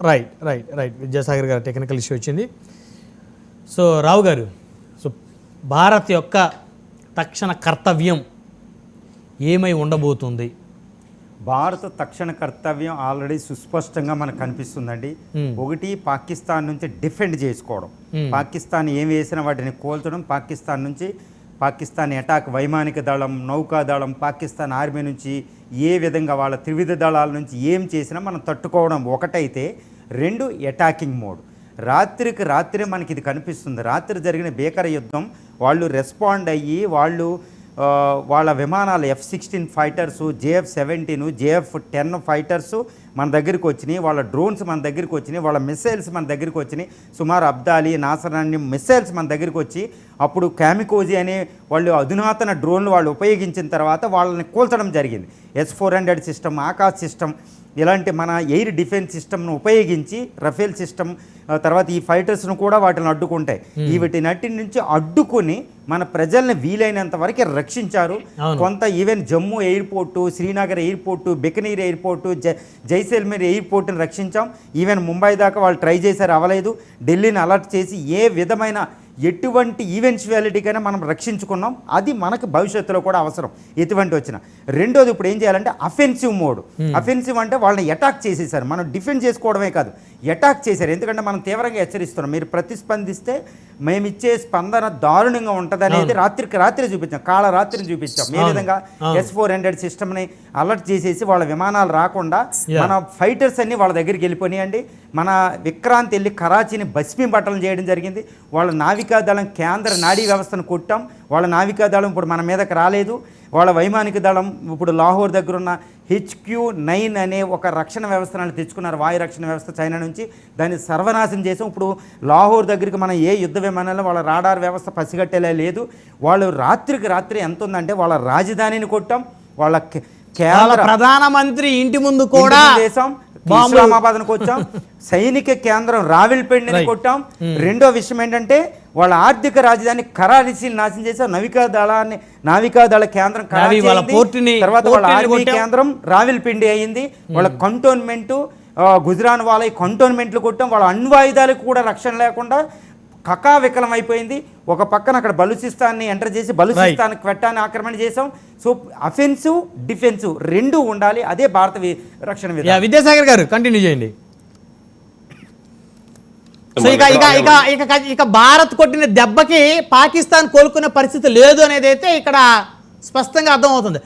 Right right right Vidyasagar గారు technical issue వచ్చింది. So రావు గారు, సో భారత్ యొక్క తక్షణ కర్తవ్యం ఏమై ఉండబోతుంది? భారత తక్షణ కర్తవ్యం ఆల్రెడీ సుస్పష్టంగా మనకు కనిపిస్తుందండి. ఒకటి, పాకిస్తాన్ నుంచి డిఫెండ్ చేసుకోవడం, పాకిస్తాన్ ఏం వేసిన వాటిని కోల్చడం, పాకిస్తాన్ అటాక్, వైమానిక దళం, నౌకాదళం, పాకిస్తాన్ ఆర్మీ నుంచి ఏ విధంగా వాళ్ళ త్రివిధ దళాల నుంచి ఏం చేసినా మనం తట్టుకోవడం ఒకటైతే, రెండు అటాకింగ్ మోడ్. రాత్రికి రాత్రి మనకి ఇది కనిపిస్తుంది. రాత్రి జరిగిన భీకర యుద్ధం వాళ్ళు రెస్పాండ్ అయ్యి వాళ్ళ విమానాలు F-16 fighters, JF-17, JF-10 fighters మన దగ్గరికి వచ్చినాయి, వాళ్ళ డ్రోన్స్ మన దగ్గరికి వచ్చినాయి, వాళ్ళ మిసైల్స్ మన దగ్గరికి వచ్చినాయి. సుమారు అబ్దాలి, నాసరాన్ని మిసైల్స్ మన దగ్గరికి వచ్చి అప్పుడు కామికోజీ అనే వాళ్ళు అధునాతన డ్రోన్లు వాళ్ళు ఉపయోగించిన తర్వాత వాళ్ళని కూల్చడం జరిగింది. S-400 సిస్టమ్, ఆకాశ్ సిస్టమ్, ఇలాంటి మన ఎయిర్ డిఫెన్స్ సిస్టమ్ను ఉపయోగించి రఫేల్ సిస్టమ్, తర్వాత ఈ ఫైటర్స్ను కూడా వాటిని అడ్డుకుంటాయి. వీటినటి నుంచి అడ్డుకొని మన ప్రజల్ని వీలైనంత వరకు రక్షించారు. కొంత even Jammu airport, Srinagar airport, Bikaner airport, Jaisalmer ఎయిర్పోర్టుని రక్షించాం. ఈవెన్ ముంబై దాకా వాళ్ళు ట్రై చేశారు, అవ్వలేదు. ఢిల్లీని అలర్ట్ చేసి ఏ విధమైన ఎటువంటి ఈవెన్చువాలిటీకైనా మనం రక్షించుకున్నాం. అది మనకు భవిష్యత్తులో కూడా అవసరం ఎటువంటి వచ్చినా. రెండోది, ఇప్పుడు ఏం చేయాలంటే అఫెన్సివ్ మోడ్. అఫెన్సివ్ అంటే వాళ్ళని అటాక్ చేసేసారు, మనం డిఫెండ్ చేసుకోవడమే కాదు, అటాక్ చేశారు. ఎందుకంటే మనం తీవ్రంగా హెచ్చరిస్తున్నాం, మీరు ప్రతిస్పందిస్తే మేమిచ్చే స్పందన దారుణంగా ఉంటుంది అనేది రాత్రికి రాత్రి చూపించాం, కాళరాత్రిని చూపించాం. ఏ విధంగా S-400 సిస్టమ్ని అలర్ట్ చేసేసి వాళ్ళ విమానాలు రాకుండా మన ఫైటర్స్ అన్ని వాళ్ళ దగ్గరికి వెళ్ళిపోయాయండి. మన విక్రాంత్ వెళ్ళి కరాచీని భస్మీ బట్టలు చేయడం జరిగింది. వాళ్ళ నావికాదళం కేంద్ర నాడీ వ్యవస్థను కొట్టాం. వాళ్ళ నావికాదళం ఇప్పుడు మన మీదకి రాలేదు. వాళ్ళ వైమానిక దళం ఇప్పుడు లాహోర్ దగ్గర ఉన్న HQ-9 అనే ఒక రక్షణ వ్యవస్థను తెచ్చుకున్నారు, వాయు రక్షణ వ్యవస్థ చైనా నుంచి. దాన్ని సర్వనాశనం చేసాం. ఇప్పుడు లాహోర్ దగ్గరికి మనం ఏ యుద్ధ విమానాల్లో వాళ్ళ రాడార్ వ్యవస్థ పసిగట్టేలా లేదు. వాళ్ళు రాత్రికి రాత్రి ఎంత ఉందంటే వాళ్ళ రాజధానిని కొట్టాం, వాళ్ళ ప్రధానమంత్రి ఇంటి ముందు కూడా చేసాం, ఇస్లామాబాద్కు వచ్చాం, సైనిక కేంద్రం రావిల్పిండిని కొట్టాం. రెండో విషయం ఏంటంటే వాళ్ళ ఆర్థిక రాజధాని కరాచీని నాశనం చేశాం. నావికాదళ కేంద్రం కరాచీ, తర్వాత వాళ్ళ ఆర్మీ కేంద్రం రావిల్పిండి అయింది. వాళ్ళ కంటోన్మెంటు గుజరాన్ వాళ్ళ కంటోన్మెంట్లు కొట్టాం. వాళ్ళ అణ్వాయుధాలకు కూడా రక్షణ లేకుండా కకావికలం అయిపోయింది. ఒక పక్కన అక్కడ బలూచిస్తాన్ని ఎంటర్ చేసి బలూచిస్తాన్ క్వెట్టాన్ని ఆక్రమణ చేసాం. సో అఫెన్సివ్, డిఫెన్సివ్ రెండు ఉండాలి. అదే భారత రక్షణ విధానం. విద్యాసాగర్ గారు కంటిన్యూ చేయండి. సో ఇక భారత్ కొట్టిన దెబ్బకి పాకిస్తాన్ కోలుకునే పరిస్థితి లేదు అనేది అయితే ఇక్కడ స్పష్టంగా అర్థమవుతుంది.